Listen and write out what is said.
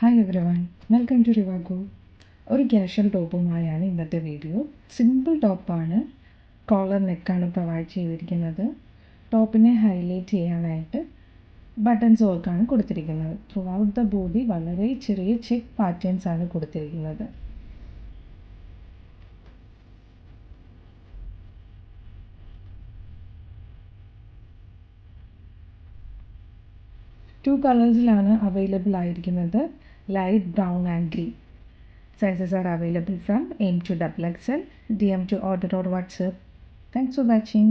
Hi every one, welcome to Rivago. ഒരു casual ടോപ്പുമായാണ് ഇന്നത്തെ വീഡിയോ. സിമ്പിൾ ടോപ്പാണ്, കോളർ നെക്കാണ് പ്രൊവൈഡ് ചെയ്തിരിക്കുന്നത്. ടോപ്പിനെ ഹൈലൈറ്റ് ചെയ്യാനായിട്ട് ബട്ടൺസ് വർക്കാണ് കൊടുത്തിരിക്കുന്നത്. ത്രൂ ഔട്ട് ദ ബോഡി വളരെ ചെറിയ ചെക്ക് പാറ്റേൺസ് ആണ് കൊടുത്തിരിക്കുന്നത്. ടു കളേഴ്സിലാണ് അവൈലബിൾ ആയിരിക്കുന്നത്, light brown and green. Sizes are available from M to XXL. DM to order or WhatsApp. Thanks for watching.